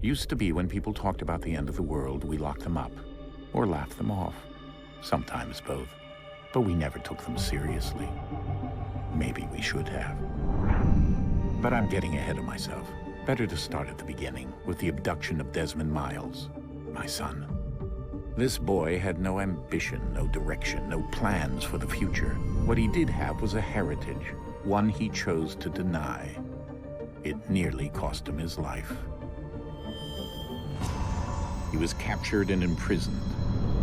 Used to be when people talked about the end of the world, we locked them up, or laughed them off. Sometimes both. But we never took them seriously. Maybe we should have. But I'm getting ahead of myself. Better to start at the beginning, with the abduction of Desmond Miles, my son. This boy had no ambition, no direction, no plans for the future. What he did have was a heritage, one he chose to deny. It nearly cost him his life. He was captured and imprisoned.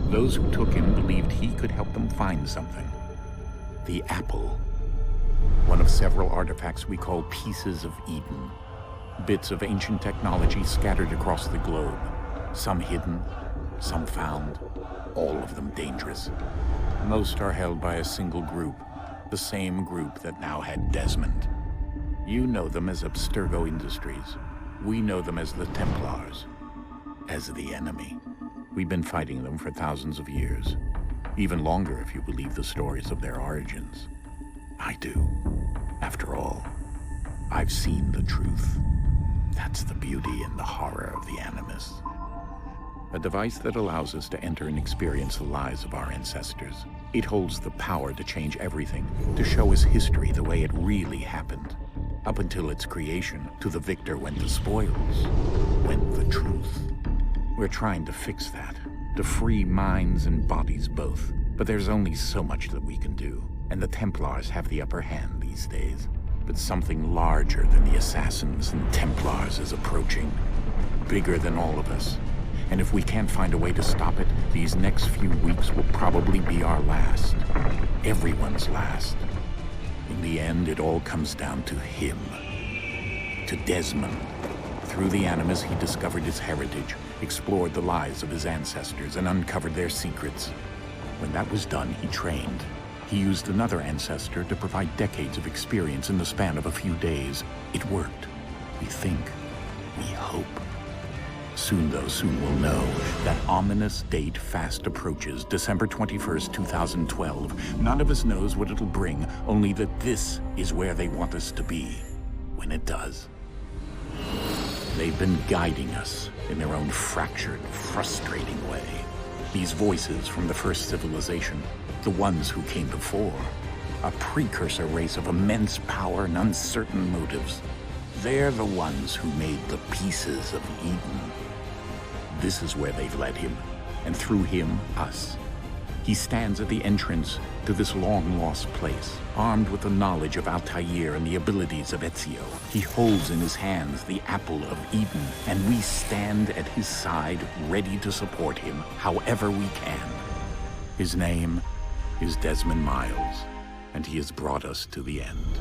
Those who took him believed he could help them find something. The apple. One of several artifacts we call pieces of Eden. Bits of ancient technology scattered across the globe. Some hidden, some found, all of them dangerous. Most are held by a single group, the same group that now had Desmond. You know them as Abstergo Industries. We know them as the Templars, as the enemy. We've been fighting them for thousands of years, even longer if you believe the stories of their origins. I do. After all, I've seen the truth. That's the beauty and the horror of the Animus. A device that allows us to enter and experience the lives of our ancestors. It holds the power to change everything, to show us history the way it really happened. Up until its creation, to the victor went the spoils, went the truth. We're trying to fix that, to free minds and bodies both. But there's only so much that we can do, and the Templars have the upper hand these days. But something larger than the Assassins and Templars is approaching, bigger than all of us. And if we can't find a way to stop it, these next few weeks will probably be our last. Everyone's last. In the end, it all comes down to him. To Desmond. Through the Animus, he discovered his heritage, explored the lives of his ancestors, and uncovered their secrets. When that was done, he trained. He used another ancestor to provide decades of experience in the span of a few days. It worked. We think. We hope. Soon, though, soon we'll know. That ominous date fast approaches, December 21st, 2012. None of us knows what it'll bring, only that this is where they want us to be, when it does. They've been guiding us in their own fractured, frustrating way. These voices from the first civilization, the ones who came before, a precursor race of immense power and uncertain motives. They're the ones who made the pieces of Eden. This is where they've led him, and through him, us. He stands at the entrance to this long-lost place, armed with the knowledge of Altair and the abilities of Ezio. He holds in his hands the apple of Eden, and we stand at his side, ready to support him however we can. His name is Desmond Miles, and he has brought us to the end.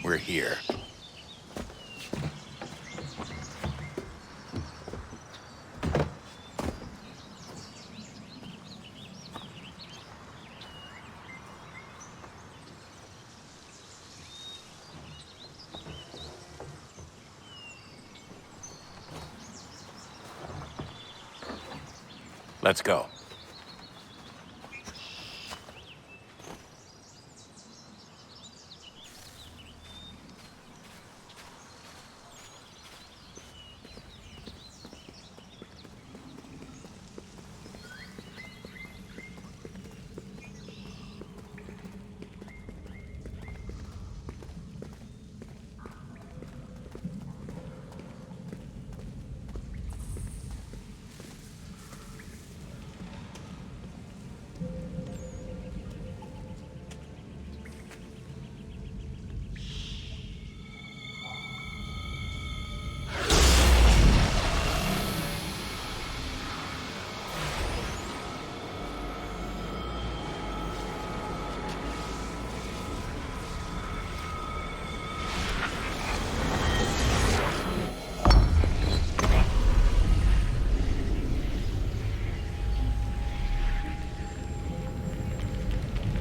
We're here. Let's go.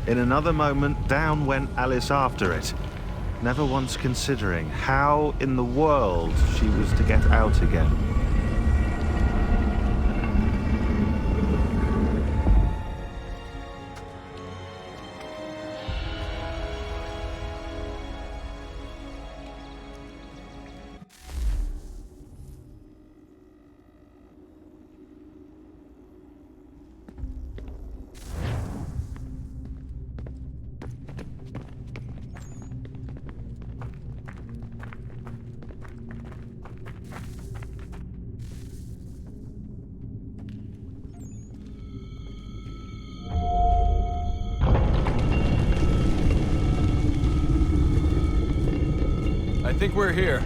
In another moment, down went Alice after it, never once considering how in the world she was to get out again. I think we're here.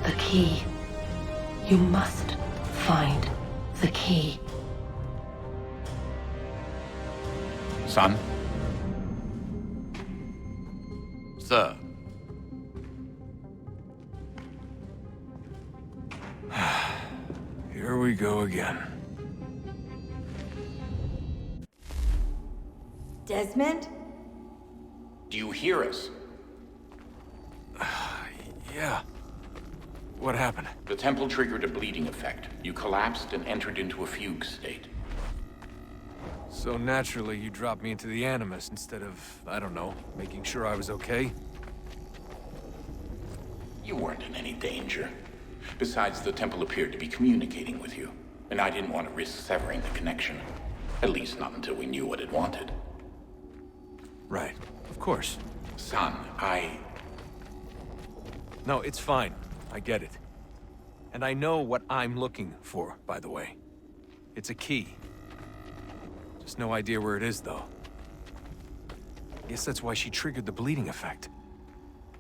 The key. You must find the key. Son? Sir. Here we go again. Desmond? Do you hear us? Yeah. What happened? The temple triggered a bleeding effect. You collapsed and entered into a fugue state. So naturally, you dropped me into the Animus instead of, I don't know, making sure I was okay? You weren't in any danger. Besides, the temple appeared to be communicating with you, and I didn't want to risk severing the connection. At least not until we knew what it wanted. Right. Of course. Son, No, it's fine. I get it. And I know what I'm looking for, by the way. It's a key. Just no idea where it is, though. Guess that's why she triggered the bleeding effect.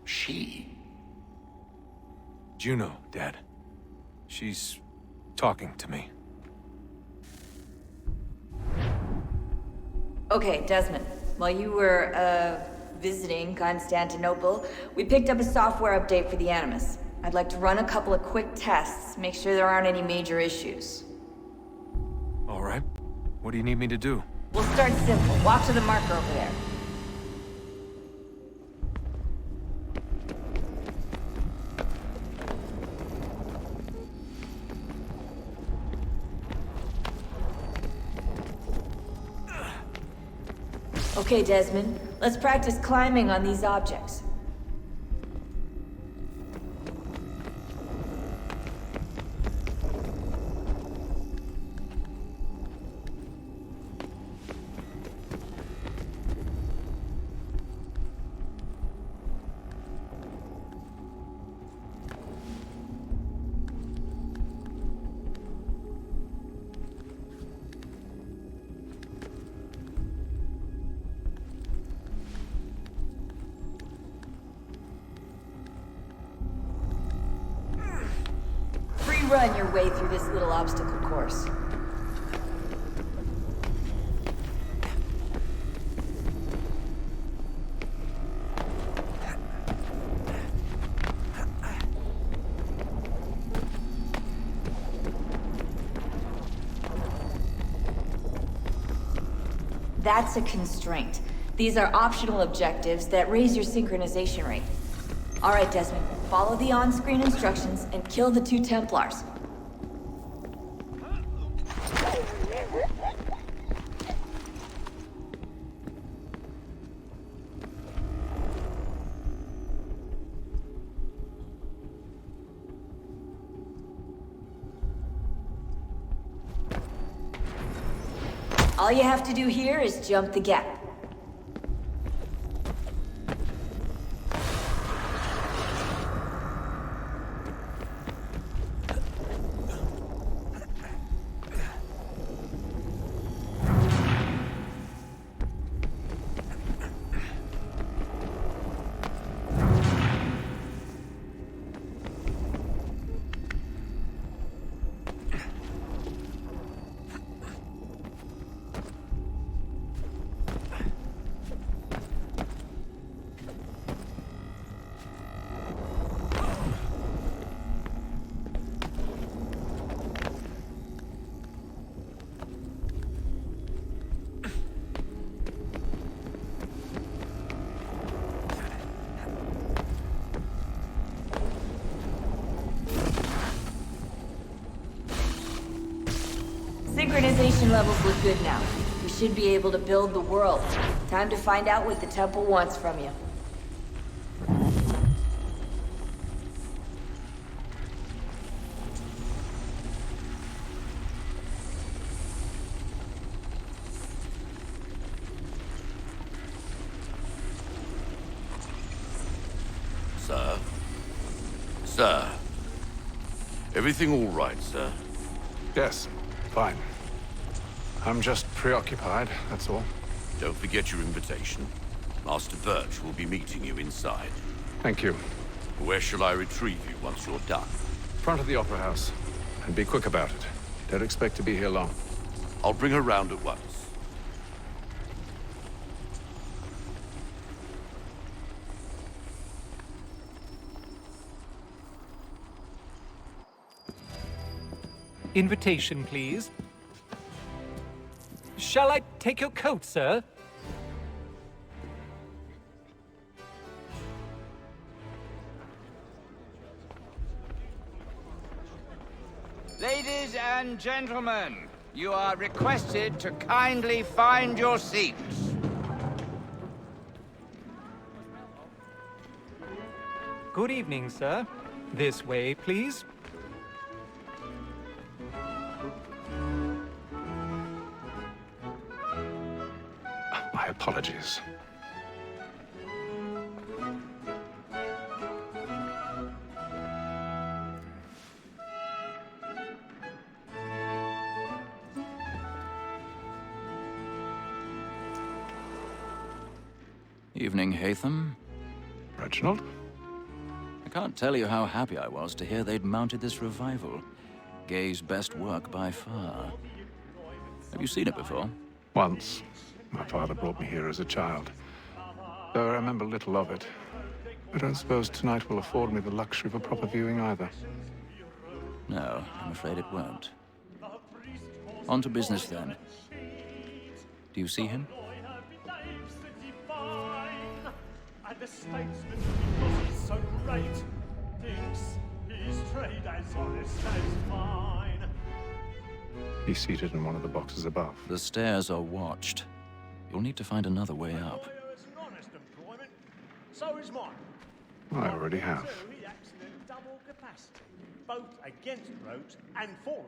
She? Juno, Dad. She's talking to me. Okay, Desmond. While you were, visiting Constantinople, we picked up a software update for the Animus. I'd like to run a couple of quick tests, make sure there aren't any major issues. All right. What do you need me to do? We'll start simple. Walk to the marker over there. Okay, Desmond. Let's practice climbing on these objects. run your way through this little obstacle course. That's a constraint. These are optional objectives that raise your synchronization rate. All right, Desmond, follow the on-screen instructions and kill the 2 Templars. All you have to do here is jump the gap. Synchronization levels look good now. We should be able to build the world. Time to find out what the temple wants from you. Sir? Sir? Everything all right, sir? Yes, fine. I'm just preoccupied, that's all. Don't forget your invitation. Master Birch will be meeting you inside. Thank you. Where shall I retrieve you once you're done? Front of the Opera House. And be quick about it. Don't expect to be here long. I'll bring her round at once. Invitation, please. Shall I take your coat, sir? Ladies and gentlemen, you are requested to kindly find your seats. Good evening, sir. This way, please. My apologies. Evening, Haytham. Reginald? I can't tell you how happy I was to hear they'd mounted this revival. Gay's best work by far. Have you seen it before? Once. My father brought me here as a child. Though I remember little of it. I don't suppose tonight will afford me the luxury of a proper viewing either. No, I'm afraid it won't. On to business, then. Do you see him? And the statesman, because he's so great, thinks his trade as honest as mine. He's seated in one of the boxes above. The stairs are watched. You'll need to find another way up. It's an honest employment. So is mine. I already have. So he acts in a double capacity, both against rogues and for them.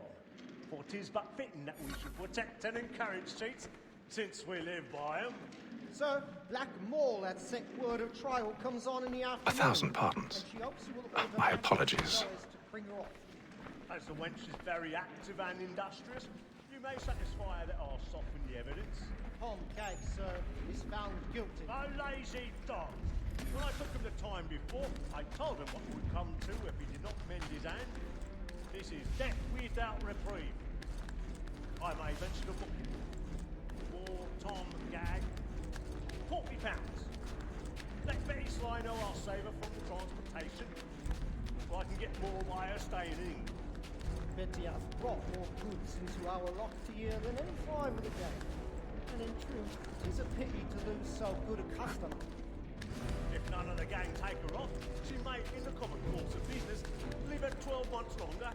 For 'tis but fitting that we should protect and encourage cheats, since we live by them. Sir, Black Mall had set word of trial comes on in the afternoon. 1,000 pardons. My apologies. As the wench is very active and industrious, you may satisfy her that I'll soften the evidence. Tom Cagg, sir, is found guilty. A lazy dog. When I took him the time before, I told him what would come to if he did not mend his hand. This is death without reprieve. I may mention a book. War, Tom, Gag. £40. Let Betty Sly know I'll save her from the transportation. So I can get more by her staying in England. Betty has brought more goods into our locked year than any time of the day. And in truth, it is a pity to lose so good a customer. If none of the gang take her off, she may, in the common course of business, live at 12 months longer.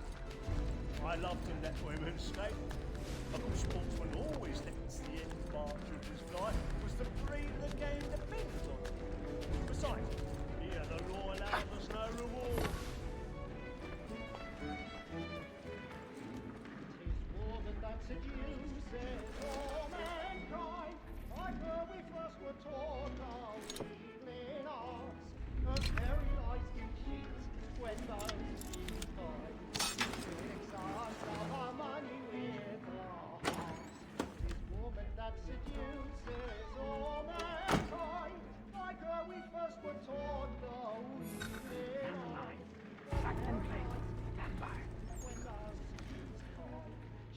I love to let women skate. A good sportsman always thinks the end partridge's fly was the breed of the game depends on. Besides, here the law allows us no reward. Woman that seduces all mankind, like her we first were taught our evening arts. Her very eyes can cheat when those she finds. Tricks us of our money with our hearts. This woman that seduces all mankind, like her we first were taught our evening arts.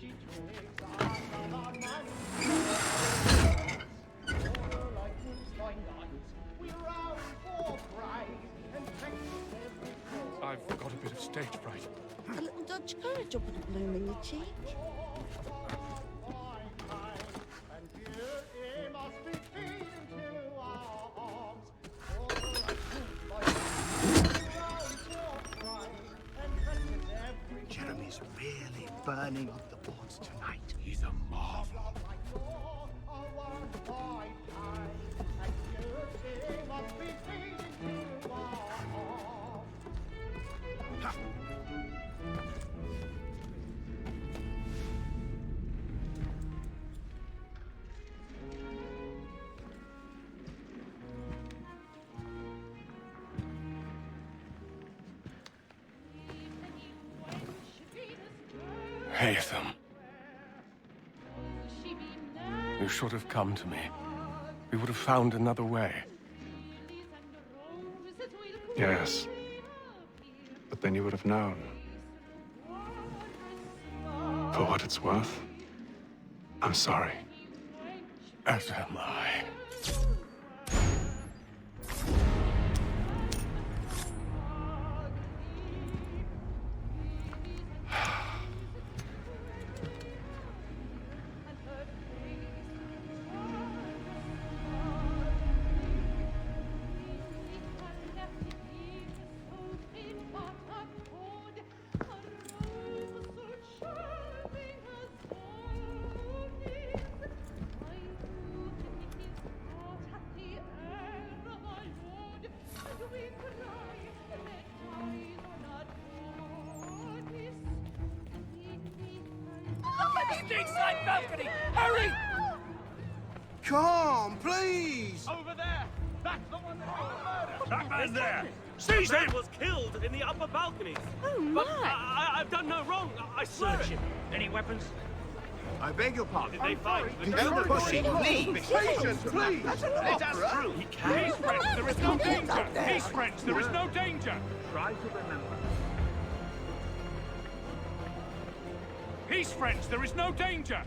She tricks us of our money. Order like wolves by night. We rouse for prey and practice every call. I've got a bit of stage fright. A little Dutch courage will put a bloom in your cheek. And beauty must be feeding to our arms. Order like wolves by night. We rouse for prey and practice every call. Jeremy's really burning up the boards tonight. He's a marvel. Haytham. You should have come to me. We would have found another way. Yes. But then you would have known. For what it's worth, I'm sorry. As am I. Inside balcony! Hurry! Come, please! Over there! That's the one that murdered! That man there! Seize him! Was killed in the upper balconies. Oh, But my! I've done no wrong. I swear it. Any weapons? I beg your pardon. Did they find the Don't push it, please! Patience, please! Let us through. He can. Peace, friends, there is no danger! Peace, friends, there is no danger! Try to remember. Peace, friends, there is no danger!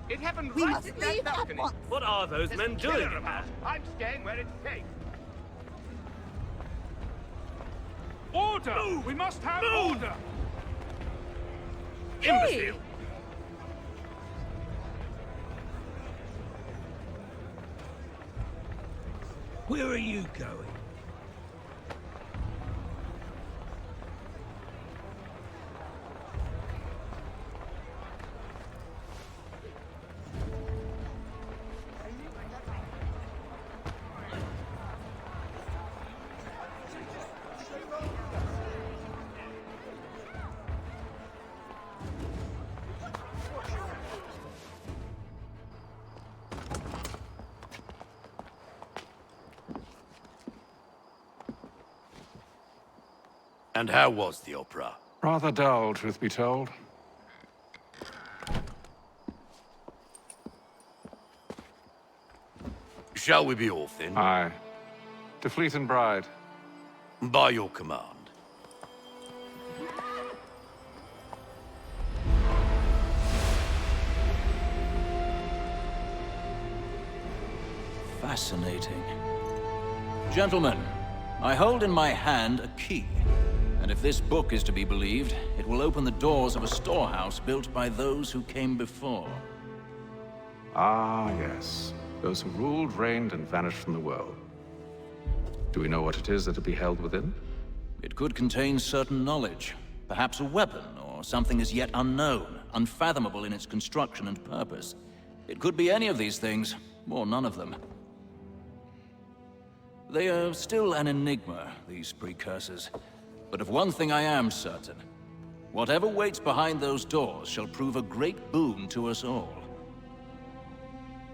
It happened We right must at that leave at balcony. once. What are those men doing? I'm staying where it's safe. Order! Move! We must have Move! order! Imbecile! Where are you going? And how was the opera? Rather dull, truth be told. Shall we be off then? Aye. To Fleet and Bride. By your command. Fascinating. Gentlemen, I hold in my hand a key. And if this book is to be believed, it will open the doors of a storehouse built by those who came before. Ah, yes. Those who ruled, reigned, and vanished from the world. Do we know what it is that will be held within? It could contain certain knowledge. Perhaps a weapon, or something as yet unknown, unfathomable in its construction and purpose. It could be any of these things, or none of them. They are still an enigma, these precursors. But of one thing I am certain. Whatever waits behind those doors shall prove a great boon to us all.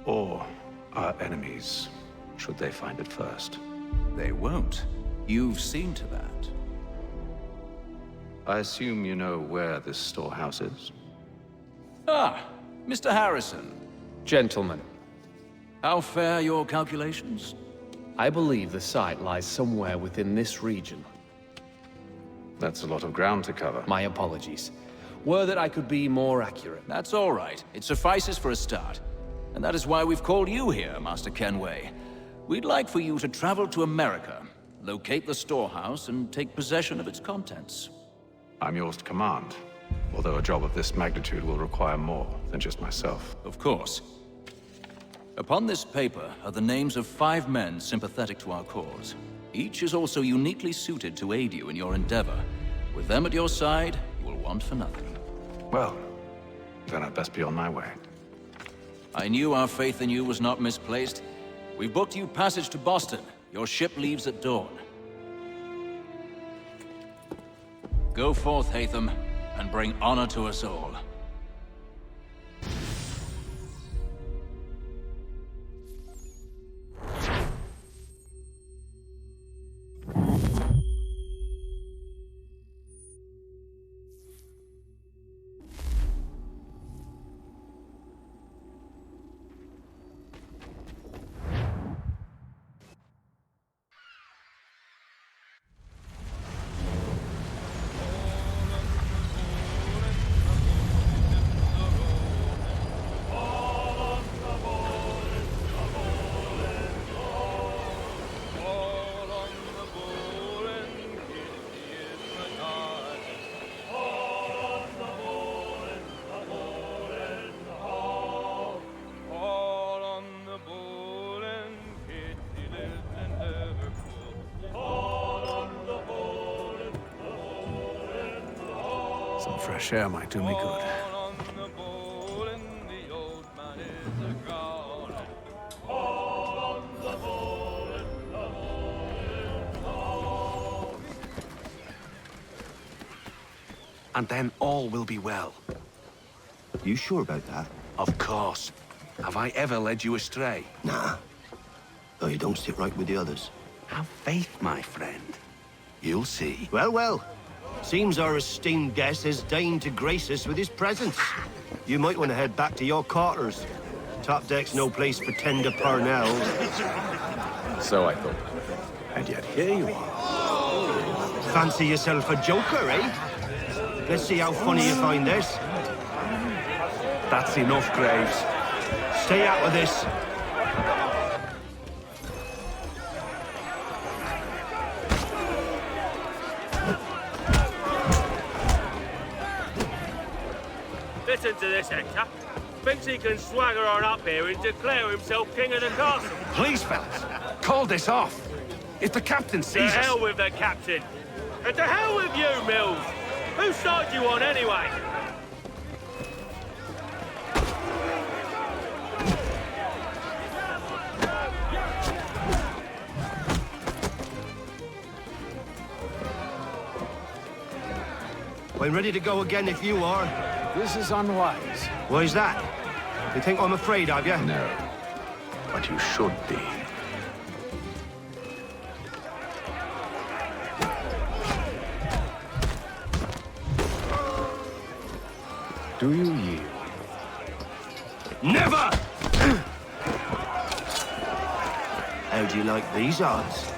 Or our enemies, should they find it first. They won't. You've seen to that. I assume you know where this storehouse is? Ah, Mr. Harrison. Gentlemen. How fare your calculations? I believe the site lies somewhere within this region. That's a lot of ground to cover. My apologies. Were that I could be more accurate. That's all right. It suffices for a start. And that is why we've called you here, Master Kenway. We'd like for you to travel to America, locate the storehouse, and take possession of its contents. I'm yours to command, although a job of this magnitude will require more than just myself. Of course. Upon this paper are the names of 5 men sympathetic to our cause. Each is also uniquely suited to aid you in your endeavor. With them at your side, you will want for nothing. Well, then I'd best be on my way. I knew our faith in you was not misplaced. We've booked you passage to Boston. Your ship leaves at dawn. Go forth, Haytham, and bring honor to us all. Some fresh air might do me good. And then all will be well. You sure about that? Of course. Have I ever led you astray? Nah. Though you don't sit right with the others. Have faith, my friend. You'll see. Well, well. Seems our esteemed guest has deigned to grace us with his presence. You might want to head back to your quarters. Top deck's no place for tender parnells. So I thought. And yet here you are. Fancy yourself a joker, eh? Let's see how funny you find this. That's enough, Graves. Stay out of this. Listen to this, Hector. Thinks he can swagger on up here and declare himself king of the castle. Please, fellas, call this off. If the captain To sees hell us... with the captain. And to hell with you, Mills. Whose side you on, anyway? I'm ready to go again if you are. This is unwise. Why's that? You think I'm afraid of you? No. But you should be. Do you yield? Never! How do you like these odds?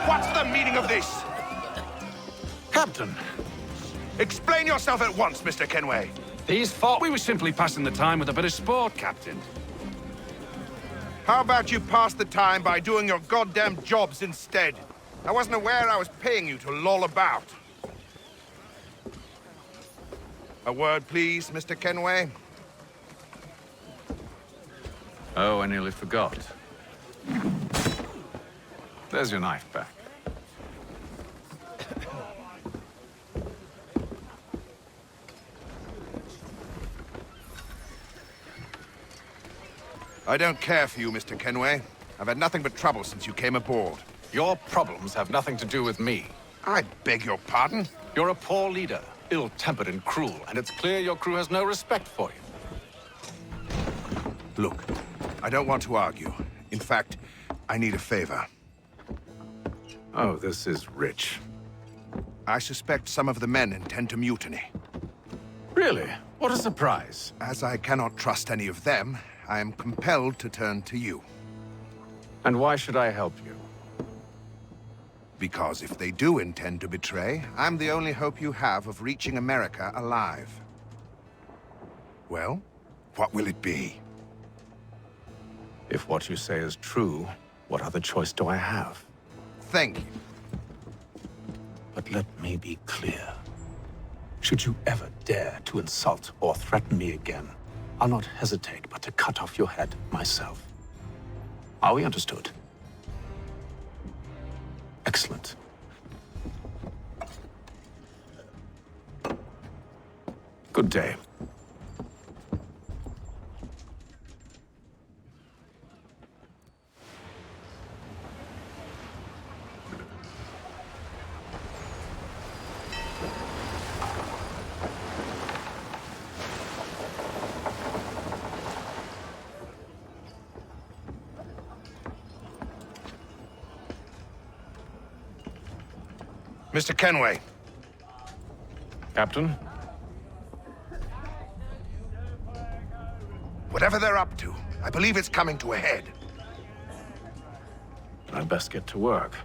What's the meaning of this? Captain! Explain yourself at once, Mr. Kenway. These thought we were simply passing the time with a bit of sport, Captain. How about you pass the time by doing your goddamn jobs instead? I wasn't aware I was paying you to loll about. A word, please, Mr. Kenway. Oh, I nearly forgot. There's your knife back. I don't care for you, Mr. Kenway. I've had nothing but trouble since you came aboard. Your problems have nothing to do with me. I beg your pardon? You're a poor leader, ill-tempered and cruel, and it's clear your crew has no respect for you. Look, I don't want to argue. In fact, I need a favor. Oh, this is rich. I suspect some of the men intend to mutiny. Really? What a surprise. As I cannot trust any of them, I am compelled to turn to you. And why should I help you? Because if they do intend to betray, I'm the only hope you have of reaching America alive. Well, what will it be? If what you say is true, what other choice do I have? Thank you. But let me be clear. Should you ever dare to insult or threaten me again, I'll not hesitate but to cut off your head myself. Are we understood? Excellent. Good day. Mr. Kenway. Captain? Whatever they're up to, I believe it's coming to a head. I'd best get to work.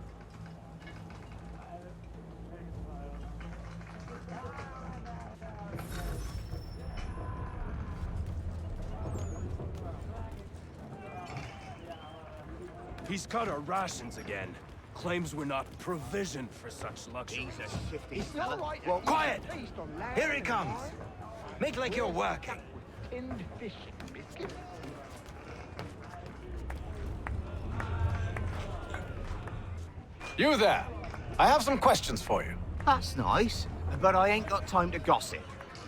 He's cut our rations again. Claims we're not provisioned for such luxury. Well, quiet! Here he comes. Make like you're working. You there! I have some questions for you. That's nice, but I ain't got time to gossip.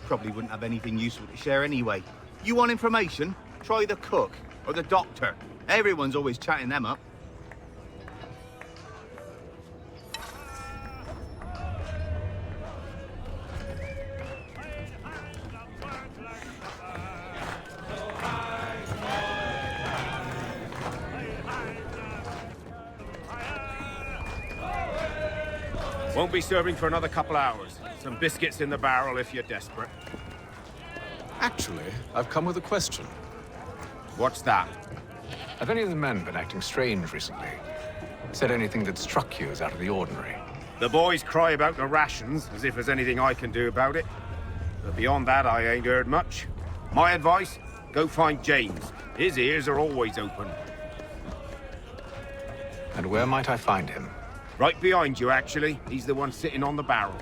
Probably wouldn't have anything useful to share anyway. You want information? Try the cook or the doctor. Everyone's always chatting them up. Won't be serving for another couple hours. Some biscuits in the barrel if you're desperate. Actually, I've come with a question. What's that? Have any of the men been acting strange recently? Said anything that struck you as out of the ordinary? The boys cry about the rations, as if there's anything I can do about it. But beyond that, I ain't heard much. My advice, go find James. His ears are always open. And where might I find him? Right behind you, actually. He's the one sitting on the barrel.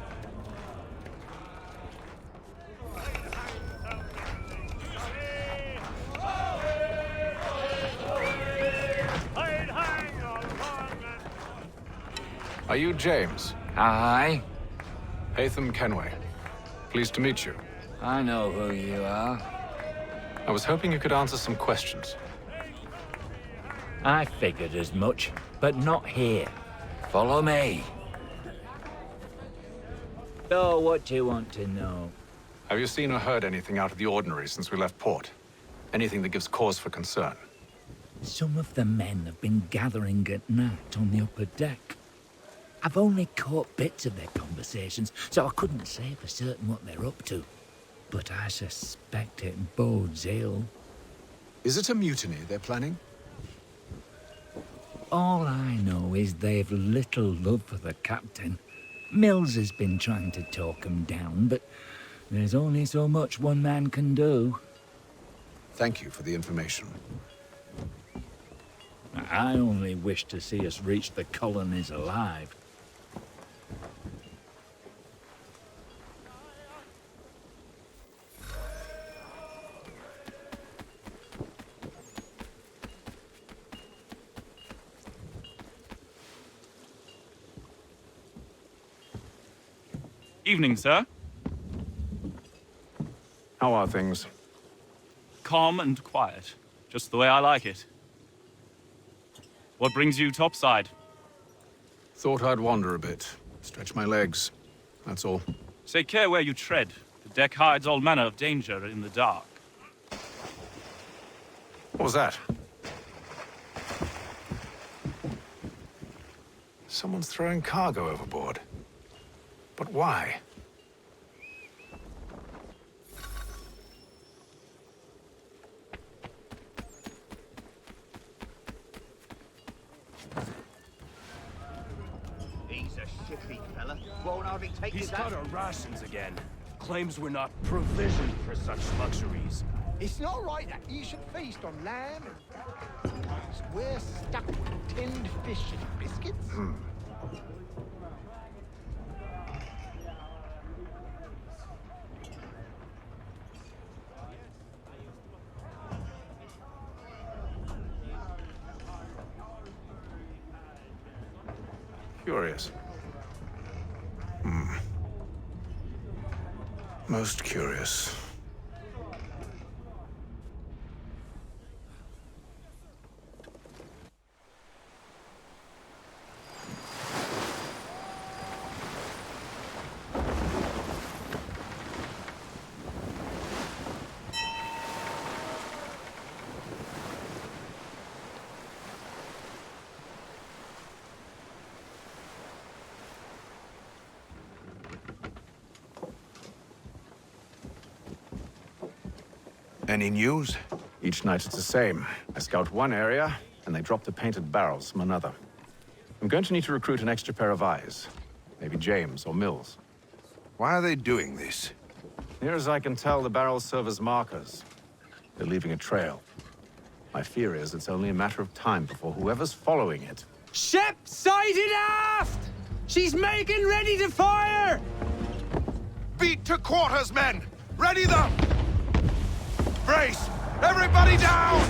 Are you James? Aye. Haytham Kenway. Pleased to meet you. I know who you are. I was hoping you could answer some questions. I figured as much, but not here. Follow me. So, what do you want to know? Have you seen or heard anything out of the ordinary since we left port? Anything that gives cause for concern? Some of the men have been gathering at night on the upper deck. I've only caught bits of their conversations, so I couldn't say for certain what they're up to. But I suspect it bodes ill. Is it a mutiny they're planning? All I know is they've little love for the captain, Mills has been trying to talk him down, but there's only so much one man can do. Thank you for the information. I only wish to see us reach the colonies alive. Evening, sir. How are things? Calm and quiet. Just the way I like it. What brings you topside? Thought I'd wander a bit. Stretch my legs. That's all. Take care where you tread. The deck hides all manner of danger in the dark. What was that? Someone's throwing cargo overboard. But why? He's a shifty fella. Won't hardly take He's his got hand. our rations again. Claims we're not provisioned for such luxuries. It's not right that you should feast on lamb and we're stuck with tinned fish and biscuits. Curious. Most curious. Any news? Each night it's the same. I scout one area, and they drop the painted barrels from another. I'm going to need to recruit an extra pair of eyes. Maybe James or Mills. Why are they doing this? Near as I can tell, the barrels serve as markers. They're leaving a trail. My fear is it's only a matter of time before whoever's following it... Ship sighted aft! She's making ready to fire! Beat to quarters, men! Ready them! Brace! Everybody down!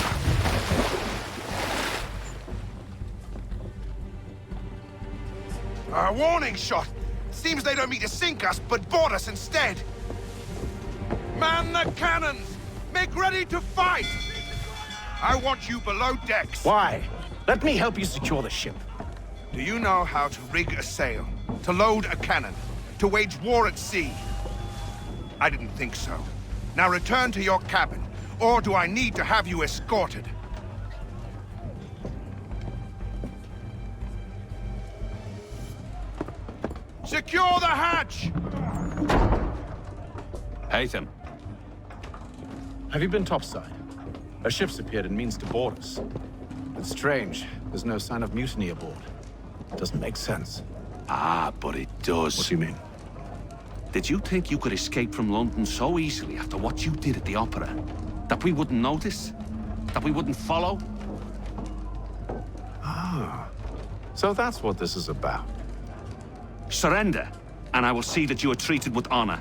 A warning shot! Seems they don't mean to sink us, but board us instead! Man the cannons! Make ready to fight! I want you below decks! Why? Let me help you secure the ship. Do you know how to rig a sail? To load a cannon? To wage war at sea? I didn't think so. Now return to your cabin, or do I need to have you escorted? Secure the hatch! Haytham. Have you been topside? A ship's appeared and means to board us. It's strange. There's no sign of mutiny aboard. It doesn't make sense. Ah, but it does. What do you mean? Did you think you could escape from London so easily after what you did at the opera? That we wouldn't notice? That we wouldn't follow? Ah. So that's what this is about. Surrender, and I will see that you are treated with honor.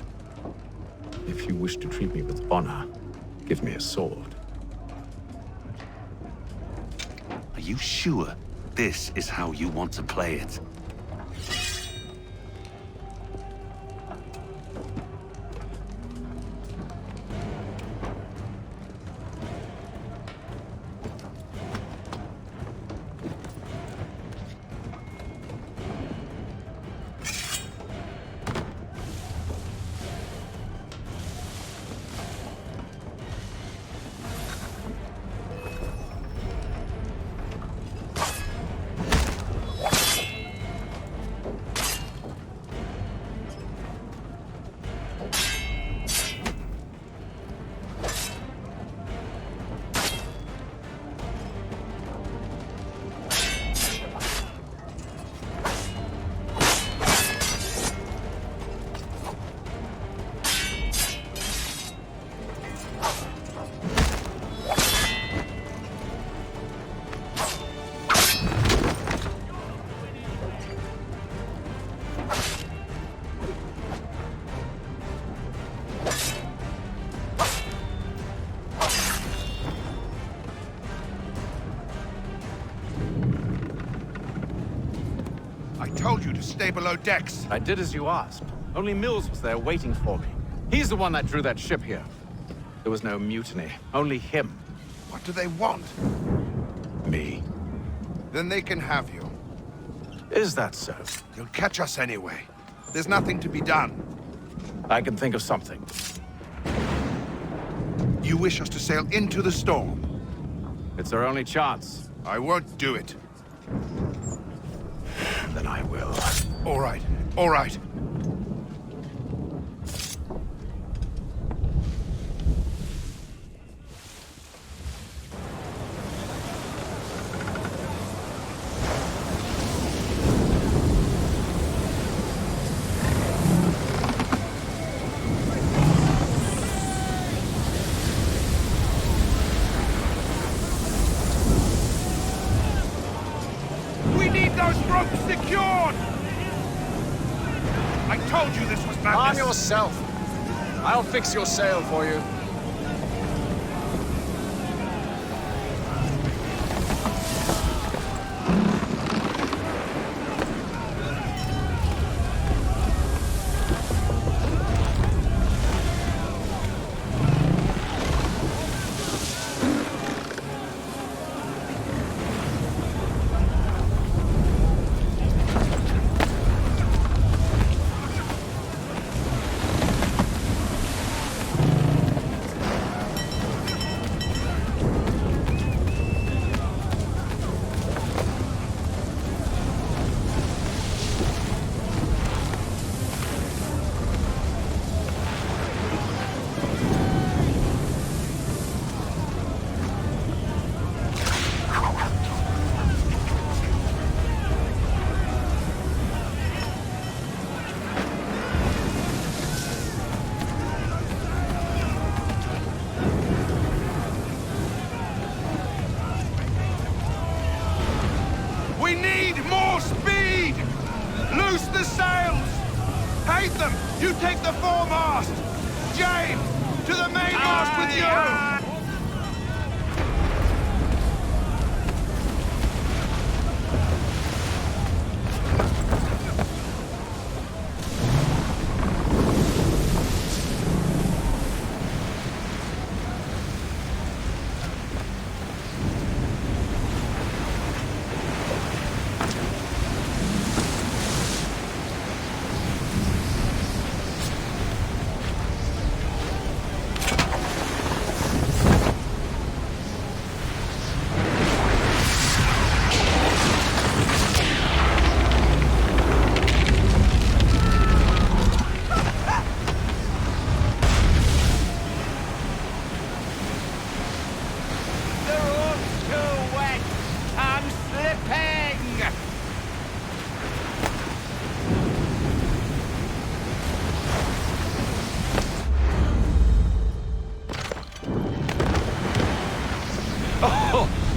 If you wish to treat me with honor, give me a sword. Are you sure this is how you want to play it? to stay below decks. I did as you asked. Only Mills was there waiting for me. He's the one that drew that ship here. There was no mutiny, only him. What do they want? Me. Then they can have you. Is that so? You'll catch us anyway. There's nothing to be done. I can think of something. You wish us to sail into the storm? It's our only chance. I won't do it. Then I will. All right, all right. Arm yourself. I'll fix your sail for you. Haytham, you take the foremast! James, to the mainmast with you!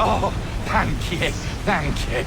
Oh, thank you, thank you.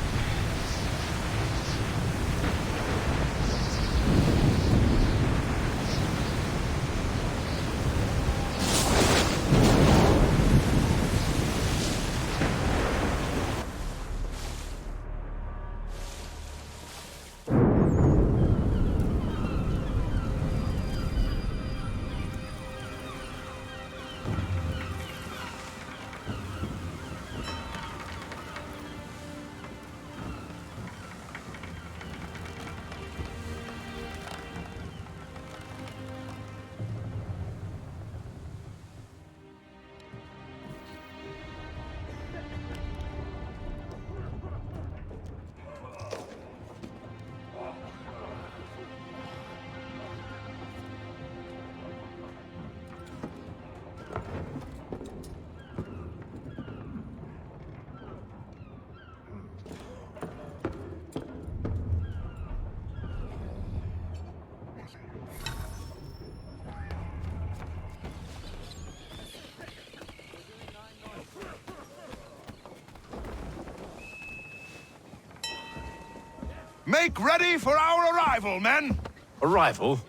Make ready for our arrival, men! Arrival?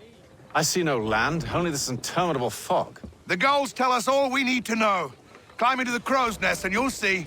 I see no land, only this interminable fog. The gulls tell us all we need to know. Climb into the crow's nest and you'll see.